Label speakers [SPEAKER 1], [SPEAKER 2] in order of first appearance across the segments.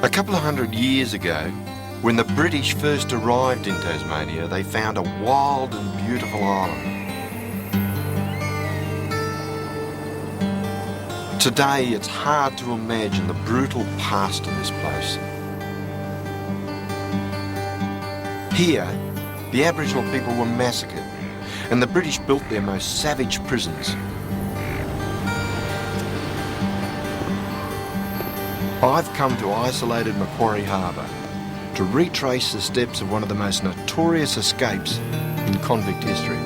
[SPEAKER 1] A couple of 100 years ago, when the British first arrived in Tasmania, they found a wild and beautiful island. Today, it's hard to imagine the brutal past of this place. Here, the Aboriginal people were massacred, and the British built their most savage prisons. I've come to isolated Macquarie Harbour to retrace the steps of one of the most notorious escapes in convict history.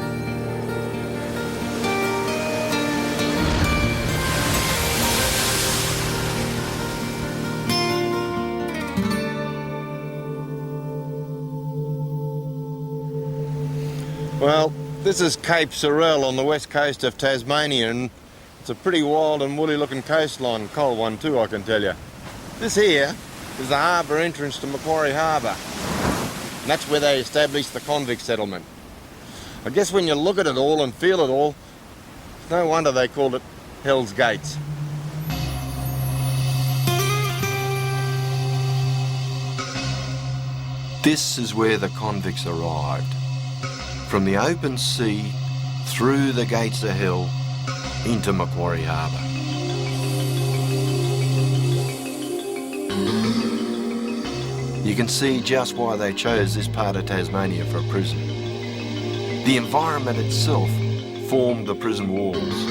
[SPEAKER 1] Well, this is Cape Sorel on the west coast of Tasmania, and it's a pretty wild and woolly looking coastline, cold one too, I can tell you. This here is the harbour entrance to Macquarie Harbour, and that's where they established the convict settlement. I guess when you look at it all and feel it all, it's no wonder they called it Hell's Gates. This is where the convicts arrived. From the open sea, through the gates of hell, into Macquarie Harbour. You can see just why they chose this part of Tasmania for a prison. The environment itself formed the prison walls.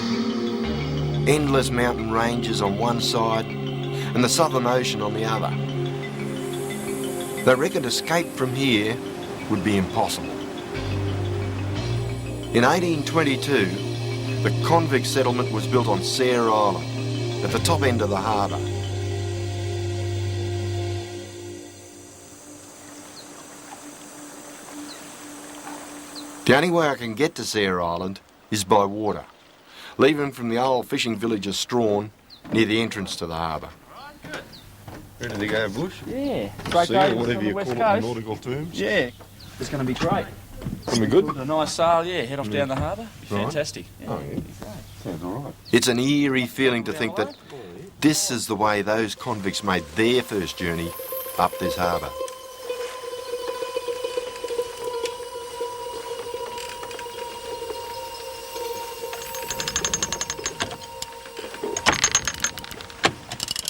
[SPEAKER 1] Endless mountain ranges on one side and the Southern Ocean on the other. They reckoned escape from here would be impossible. In 1822, the convict settlement was built on Sayre Island, at the top end of the harbour. The only way I can get to Sayre Island is by water, leaving from the old fishing village of Strawn near the entrance to the harbour. Ready to go bush?
[SPEAKER 2] Yeah. Great day on the west coast.
[SPEAKER 1] Nautical terms.
[SPEAKER 2] Yeah. It's going to be great.
[SPEAKER 1] Can be good.
[SPEAKER 2] A nice sail, yeah, head off down the harbour. Fantastic. Yeah.
[SPEAKER 1] Oh, yeah. Sounds all right. It's an eerie feeling to think that this is the way those convicts made their first journey up this harbour.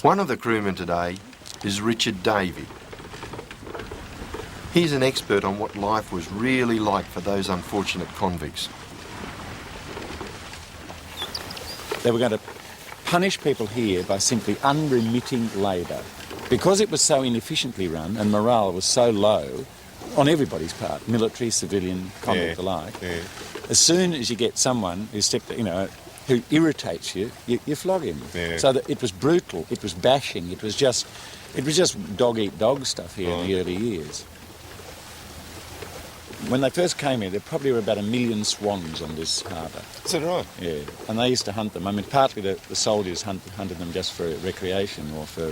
[SPEAKER 1] One of the crewmen today is Richard Davey. He's an expert on what life was really like for those unfortunate convicts.
[SPEAKER 3] They were going to punish people here by simply unremitting labour. Because it was so inefficiently run and morale was so low on everybody's part, military, civilian, convict alike, as soon as you get someone who who irritates you, you flog him. Yeah. So that it was brutal, it was bashing, it was just dog-eat-dog stuff here in the early years. When they first came here, there probably were about 1 million swans on this harbour.
[SPEAKER 1] Is that right?
[SPEAKER 3] Yeah, and they used to hunt them. I mean, partly the soldiers hunted them just for recreation or for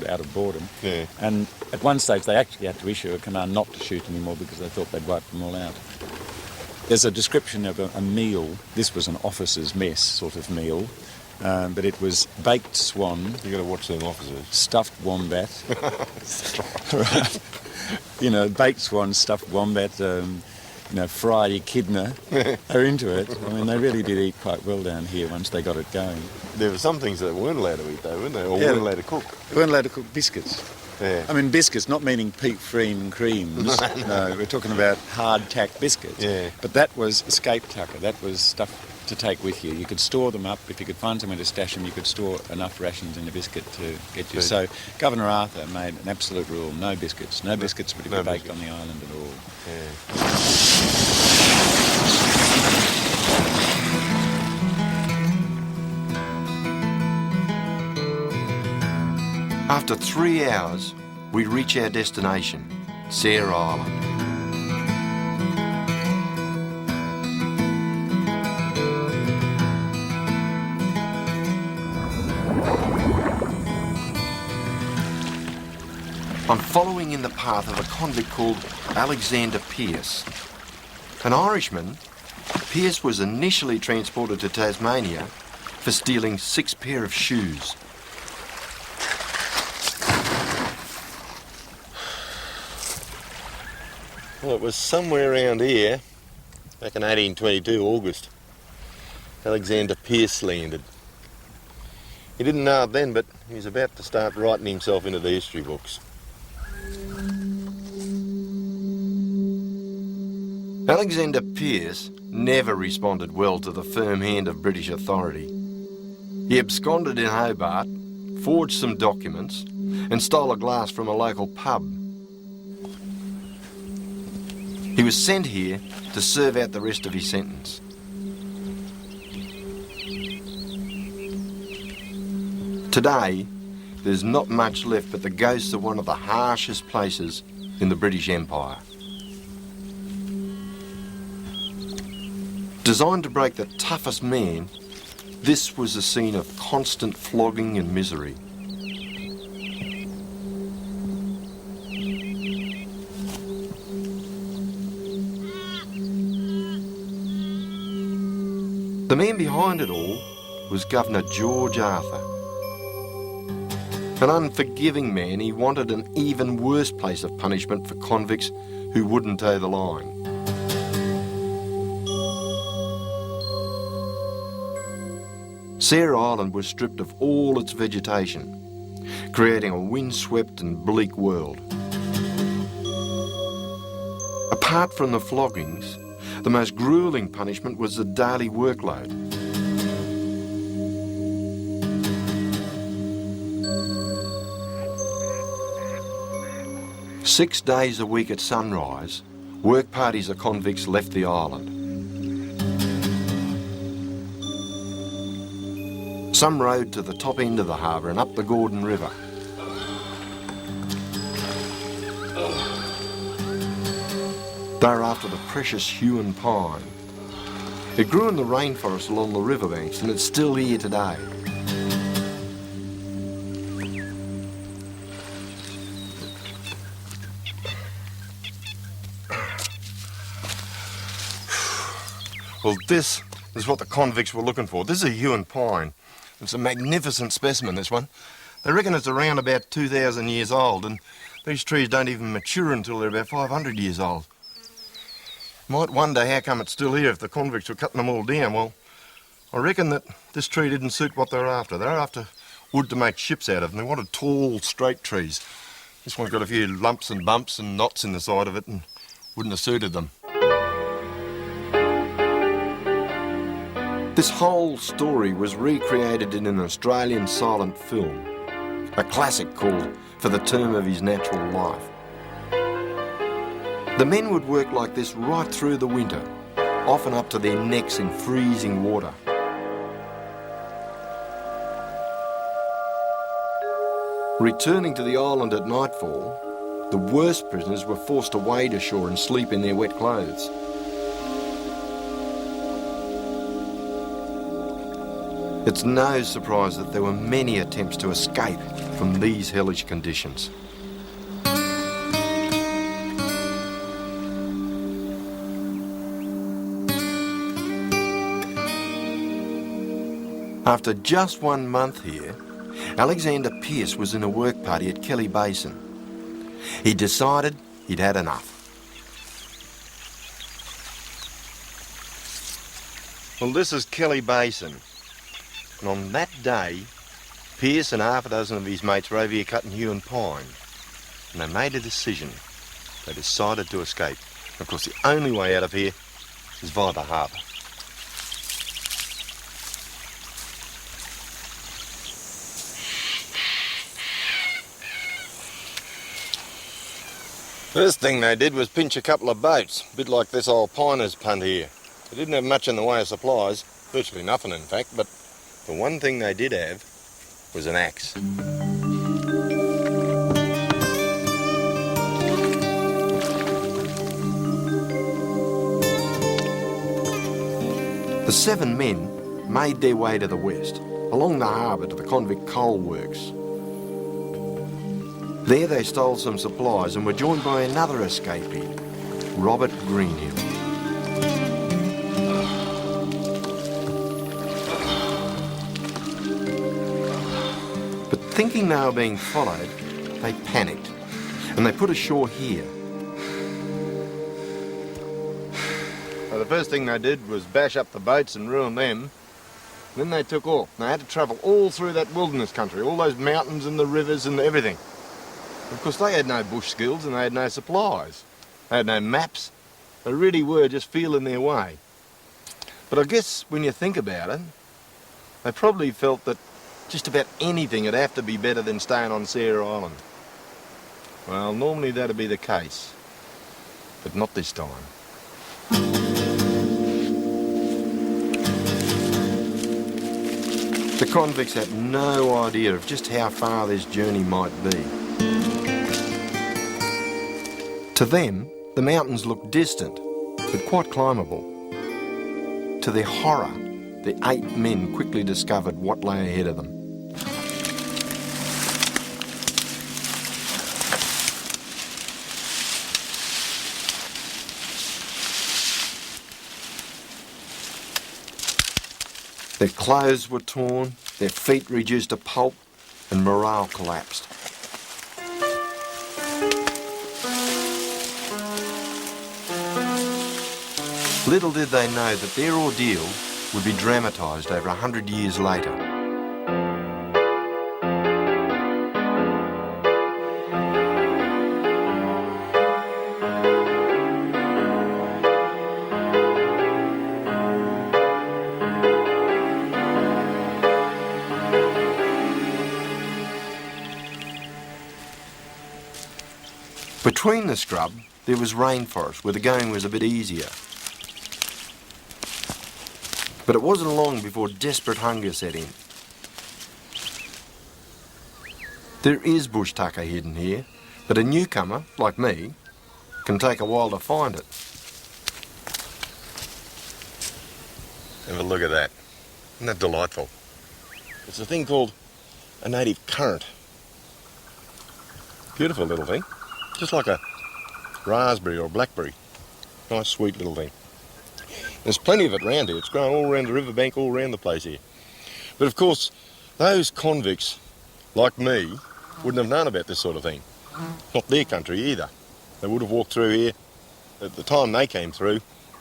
[SPEAKER 3] out of boredom. Yeah. And at one stage, they actually had to issue a command not to shoot anymore because they thought they'd wiped them all out. There's a description of a meal. This was an officer's mess sort of meal, but it was baked swan.
[SPEAKER 1] You got to watch them officers.
[SPEAKER 3] Stuffed wombat. Right. You know, baked swan, stuffed wombat, fried echidna. They're into it. I mean, they really did eat quite well down here once they got it going.
[SPEAKER 1] There were some things that weren't allowed to eat though, weren't they? Or weren't allowed to cook.
[SPEAKER 3] They weren't allowed to cook biscuits.
[SPEAKER 1] Yeah.
[SPEAKER 3] I mean, biscuits, not meaning peat-free creams. No, we're talking about hard-tack biscuits. Yeah. But that was escape tucker. That was stuff to take with you. You could store them up. If you could find somewhere to stash them, you could store enough rations in a biscuit to get you. So Governor Arthur made an absolute rule, no biscuits. No biscuits were to be baked on the island at all. Yeah.
[SPEAKER 1] After 3 hours, we reach our destination, Sarah Island. I'm following in the path of a convict called Alexander Pearce. An Irishman, Pearce was initially transported to Tasmania for stealing 6 pair of shoes. Well, it was somewhere around here, back in 1822, August, Alexander Pearce landed. He didn't know it then, but he was about to start writing himself into the history books. Alexander Pearce never responded well to the firm hand of British authority. He absconded in Hobart, forged some documents, and stole a glass from a local pub. He was sent here to serve out the rest of his sentence. Today, there's not much left but the ghosts of one of the harshest places in the British Empire. Designed to break the toughest man, this was a scene of constant flogging and misery. The man behind it all was Governor George Arthur. An unforgiving man, he wanted an even worse place of punishment for convicts who wouldn't toe the line. Sarah Island was stripped of all its vegetation, creating a windswept and bleak world. Apart from the floggings, the most gruelling punishment was the daily workload. Six days a week at sunrise, work parties of convicts left the island. Some rode to the top end of the harbour and up the Gordon River. They were after the precious Huon pine. It grew in the rainforest along the riverbanks and it's still here today. Well, this is what the convicts were looking for. This is a Huon pine. It's a magnificent specimen, this one. They reckon it's around about 2,000 years old, and these trees don't even mature until they're about 500 years old. Might wonder how come it's still here if the convicts were cutting them all down. Well, I reckon that this tree didn't suit what they were after. They were after wood to make ships out of, and they wanted tall, straight trees. This one's got a few lumps and bumps and knots in the side of it and wouldn't have suited them. This whole story was recreated in an Australian silent film, a classic called For the Term of His Natural Life. The men would work like this right through the winter, often up to their necks in freezing water. Returning to the island at nightfall, the worst prisoners were forced to wade ashore and sleep in their wet clothes. It's no surprise that there were many attempts to escape from these hellish conditions. After just 1 month here, Alexander Pearce was in a work party at Kelly Basin. He decided he'd had enough. Well, this is Kelly Basin. And on that day, Pearce and half a dozen of his mates were over here cutting Huon pine. And they made a decision. They decided to escape. And of course, the only way out of here is via the harbour. First thing they did was pinch a couple of boats, a bit like this old piner's punt here. They didn't have much in the way of supplies, virtually nothing in fact, but the one thing they did have was an axe. The 7 men made their way to the west, along the harbour to the Convict coal works. There they stole some supplies and were joined by another escapee, Robert Greenhill. But thinking they were being followed, they panicked and they put ashore here. Well, the first thing they did was bash up the boats and ruin them. Then they took off. They had to travel all through that wilderness country, all those mountains and the rivers and everything. Of course, they had no bush skills and they had no supplies. They had no maps. They really were just feeling their way. But I guess when you think about it, they probably felt that just about anything would have to be better than staying on Sarah Island. Well, normally that'd be the case, but not this time. The convicts had no idea of just how far this journey might be. To them, the mountains looked distant, but quite climbable. To their horror, the 8 men quickly discovered what lay ahead of them. Their clothes were torn, their feet reduced to pulp, and morale collapsed. Little did they know that their ordeal would be dramatised over 100 years later. Between the scrub, there was rainforest where the going was a bit easier. But it wasn't long before desperate hunger set in. There is bush tucker hidden here, but a newcomer, like me, can take a while to find it. Have a look at that. Isn't that delightful? It's a thing called a native currant. Beautiful little thing. Just like a raspberry or blackberry. Nice sweet little thing. There's plenty of it round here. It's grown all around the riverbank, all around the place here. But of course, those convicts, like me, wouldn't have known about this sort of thing. Not their country either. They would have walked through here. At the time they came through,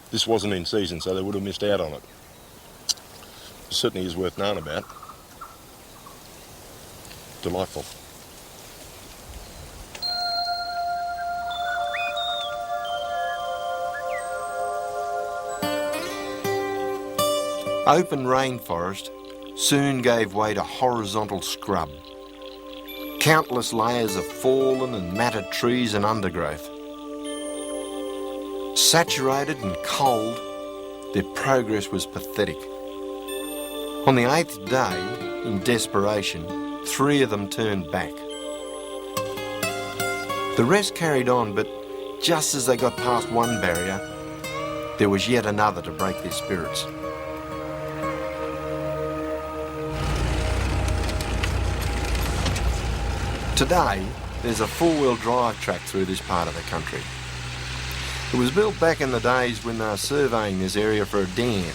[SPEAKER 1] this wasn't in season, so they would have missed out on it. It certainly is worth knowing about. Delightful. Open rainforest soon gave way to horizontal scrub. Countless layers of fallen and matted trees and undergrowth. Saturated and cold, their progress was pathetic. On the 8th day, in desperation, 3 of them turned back. The rest carried on, but just as they got past one barrier, there was yet another to break their spirits. Today, there's a 4-wheel drive track through this part of the country. It was built back in the days when they were surveying this area for a dam.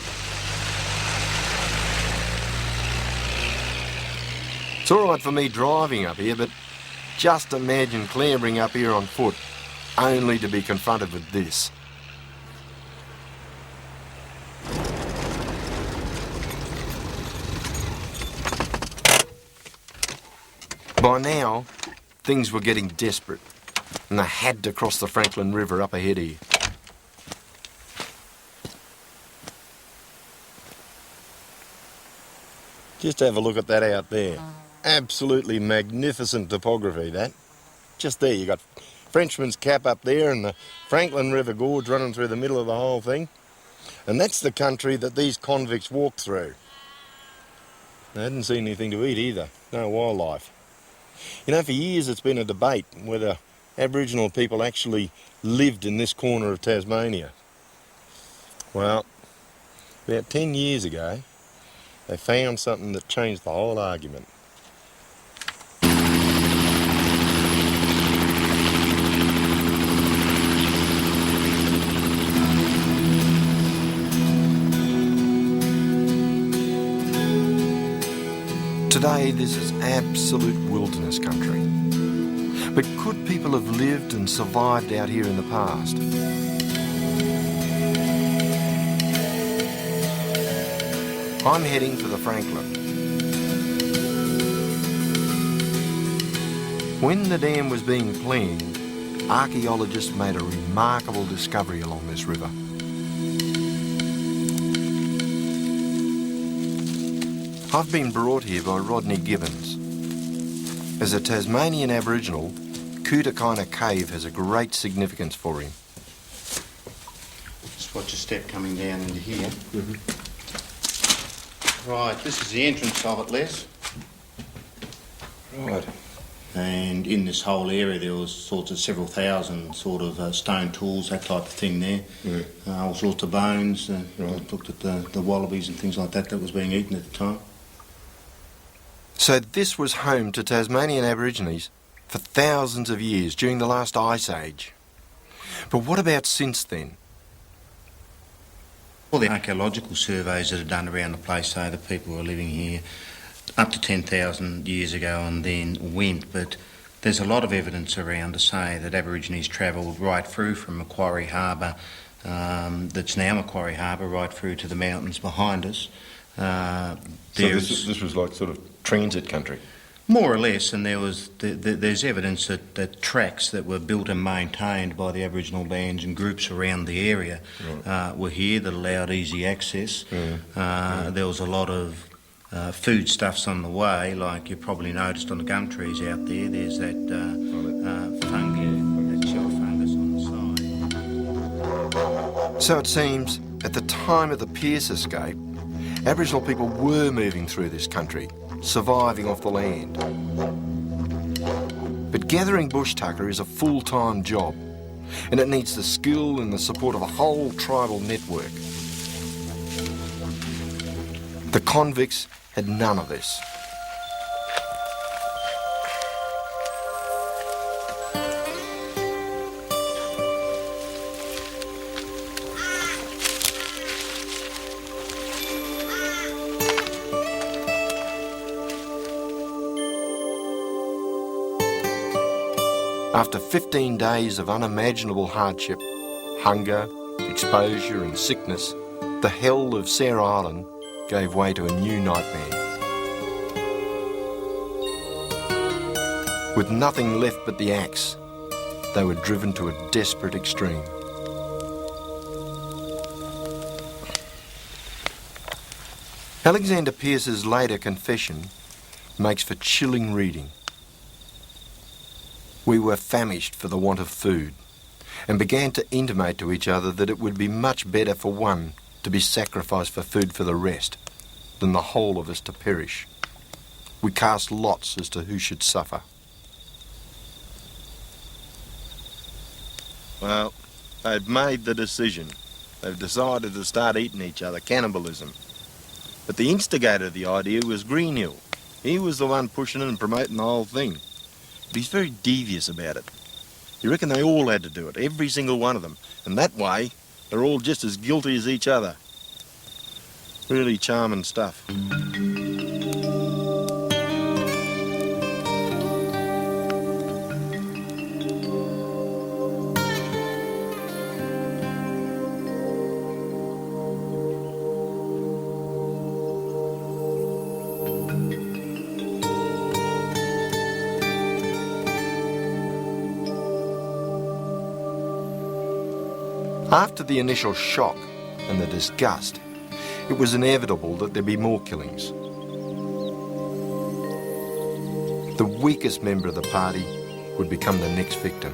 [SPEAKER 1] It's all right for me driving up here, but just imagine clambering up here on foot, only to be confronted with this. By now, things were getting desperate, and they had to cross the Franklin River up ahead here. Just have a look at that out there. Absolutely magnificent topography, that. Just there, you got Frenchman's Cap up there and the Franklin River Gorge running through the middle of the whole thing. And that's the country that these convicts walked through. They hadn't seen anything to eat either, no wildlife. You know, for years it's been a debate whether Aboriginal people actually lived in this corner of Tasmania. Well, About 10 years ago, they found something that changed the whole argument. Today, this is absolute wilderness country. But could people have lived and survived out here in the past? I'm heading for the Franklin. When the dam was being planned, archaeologists made a remarkable discovery along this river. I've been brought here by Rodney Gibbons. As a Tasmanian Aboriginal, Kutakina Cave has a great significance for him.
[SPEAKER 4] Just watch a step coming down into here. Right, this is the entrance of it, Les.
[SPEAKER 1] Right.
[SPEAKER 4] And in this whole area there was sorts of several thousand sort of stone tools, that type of thing there.
[SPEAKER 1] Yeah.
[SPEAKER 4] All sorts of bones.
[SPEAKER 1] Right.
[SPEAKER 4] Looked at the wallabies and things like that was being eaten at the time.
[SPEAKER 1] So this was home to Tasmanian Aborigines for thousands of years during the last Ice Age. But what about since then?
[SPEAKER 4] All the archaeological surveys that are done around the place say that people were living here up to 10,000 years ago and then went, but there's a lot of evidence around to say that Aborigines travelled right through from Macquarie Harbour, that's now Macquarie Harbour, right through to the mountains behind us.
[SPEAKER 1] So this was like sort of transit country?
[SPEAKER 4] More or less, and there's evidence that tracks that were built and maintained by the Aboriginal bands and groups around the area were here that allowed easy access. There was a lot of foodstuffs on the way, like you probably noticed on the gum trees out there. There's that fungi, that shell fungus on the side.
[SPEAKER 1] So it seems, at the time of the Pearce escape, Aboriginal people were moving through this country, surviving off the land. But gathering bush tucker is a full-time job, and it needs the skill and the support of a whole tribal network. The convicts had none of this. After 15 days of unimaginable hardship, hunger, exposure and sickness, the hell of Sarah Island gave way to a new nightmare. With nothing left but the axe, they were driven to a desperate extreme. Alexander Pearce's later confession makes for chilling reading. We were famished for the want of food, and began to intimate to each other that it would be much better for one to be sacrificed for food for the rest, than the whole of us to perish. We cast lots as to who should suffer. Well, they've made the decision. They've decided to start eating each other, cannibalism. But the instigator of the idea was Greenhill. He was the one pushing and promoting the whole thing. But he's very devious about it. You reckon they all had to do it, every single one of them, and that way they're all just as guilty as each other. Really charming stuff. After the initial shock and the disgust, it was inevitable that there'd be more killings. The weakest member of the party would become the next victim.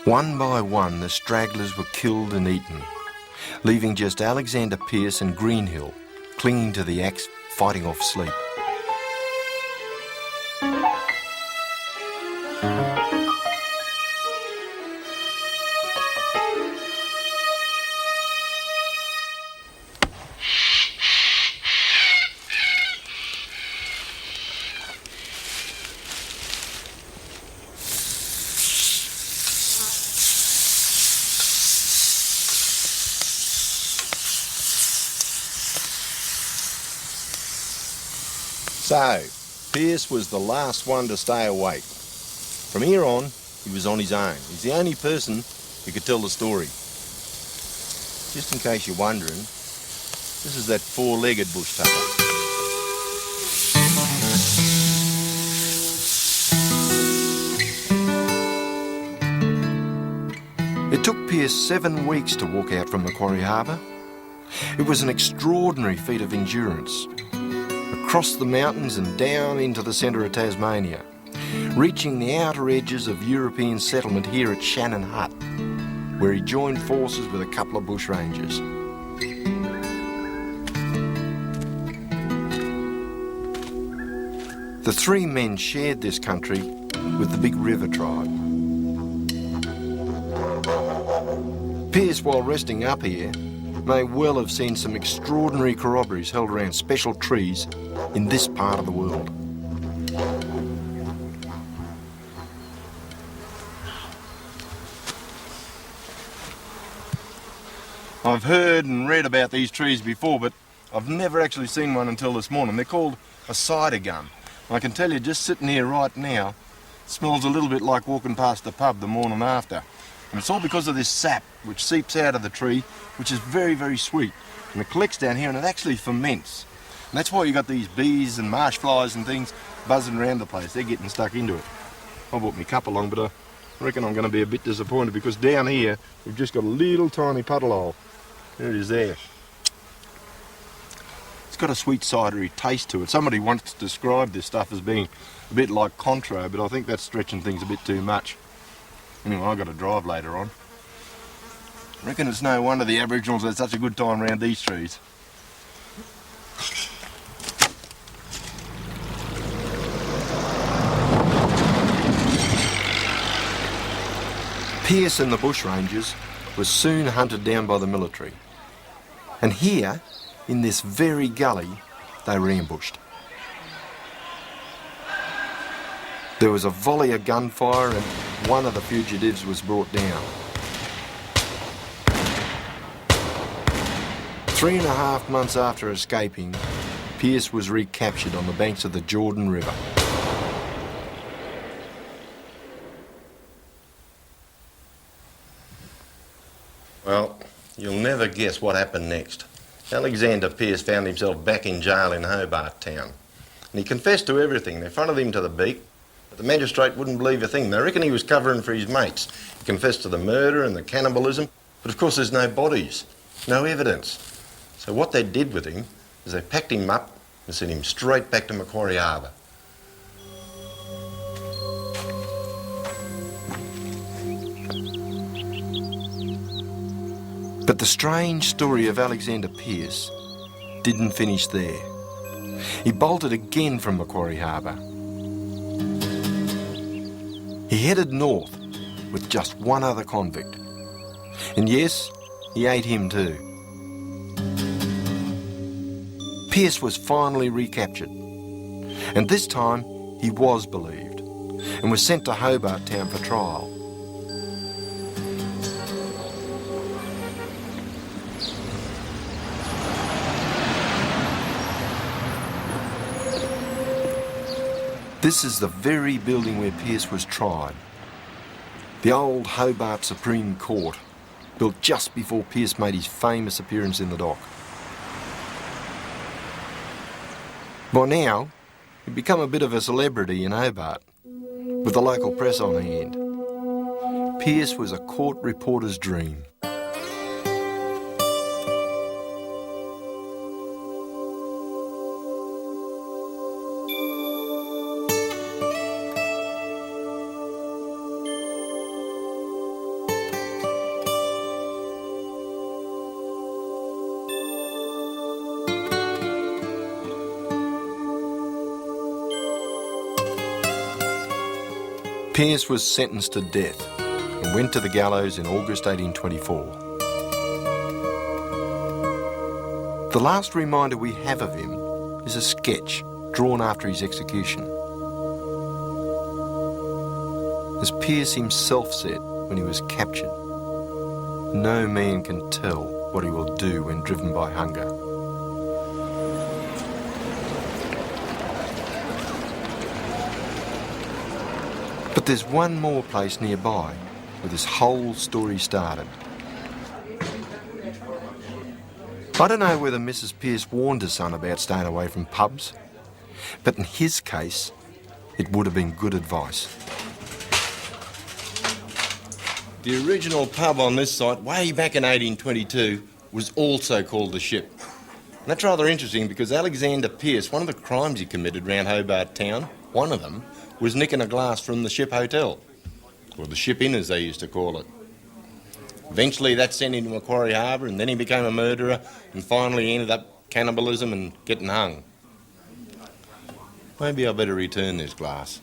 [SPEAKER 1] One by one, the stragglers were killed and eaten, leaving just Alexander Pearce and Greenhill clinging to the axe, fighting off sleep. So, Pierce was the last one to stay awake. From here on, he was on his own. He's the only person who could tell the story. Just in case you're wondering, this is that four-legged bush tucker. It took Pierce 7 weeks to walk out from Macquarie Harbour. It was an extraordinary feat of endurance. Across the mountains and down into the centre of Tasmania, reaching the outer edges of European settlement here at Shannon Hut, where he joined forces with a couple of bushrangers. The three men shared this country with the Big River tribe. Pierce, while resting up here, may well have seen some extraordinary corroborees held around special trees in this part of the world. I've heard and read about these trees before, but I've never actually seen one until this morning. They're called a cider gum. I can tell you, just sitting here right now, it smells a little bit like walking past the pub the morning after. And it's all because of this sap which seeps out of the tree, which is very, very sweet. And it collects down here and it actually ferments. And that's why you got these bees and marsh flies and things buzzing around the place. They're getting stuck into it. I brought my cup along, but I reckon I'm going to be a bit disappointed because down here we've just got a little tiny puddle hole. There it is there. It's got a sweet cidery taste to it. Somebody once described this stuff as being a bit like Contro, but I think that's stretching things a bit too much. Anyway, I've got to drive later on. I reckon it's no wonder the Aboriginals had such a good time around these trees. Pierce and the bushrangers were soon hunted down by the military. And here, in this very gully, they were ambushed. There was a volley of gunfire and one of the fugitives was brought down. 3.5 months after escaping, Pierce was recaptured on the banks of the Jordan River. Well, you'll never guess what happened next. Alexander Pierce found himself back in jail in Hobart town. And he confessed to everything. They fronted him to the beak, but the magistrate wouldn't believe a thing. They reckon he was covering for his mates. He confessed to the murder and the cannibalism, but of course there's no bodies, no evidence. So what they did with him is they packed him up and sent him straight back to Macquarie Harbour. But the strange story of Alexander Pierce didn't finish there. He bolted again from Macquarie Harbour. He headed north with just one other convict. And yes, he ate him too. Pierce was finally recaptured. And this time he was believed and was sent to Hobart town for trial. This is the very building where Pierce was tried. The old Hobart Supreme Court, built just before Pierce made his famous appearance in the dock. By now, he'd become a bit of a celebrity in Hobart, with the local press on hand. Pierce was a court reporter's dream. Pearce was sentenced to death and went to the gallows in August 1824. The last reminder we have of him is a sketch drawn after his execution. As Pearce himself said when he was captured, no man can tell what he will do when driven by hunger. But there's one more place nearby where this whole story started. I don't know whether Mrs. Pearce warned her son about staying away from pubs, but in his case, it would have been good advice. The original pub on this site, way back in 1822, was also called the Ship. And that's rather interesting because Alexander Pearce, one of the crimes he committed around Hobart town, one of them, was nicking a glass from the Ship Hotel, or the Ship Inn as they used to call it. Eventually that sent him to Macquarie Harbour, and then he became a murderer, and finally ended up cannibalism and getting hung. Maybe I better return this glass.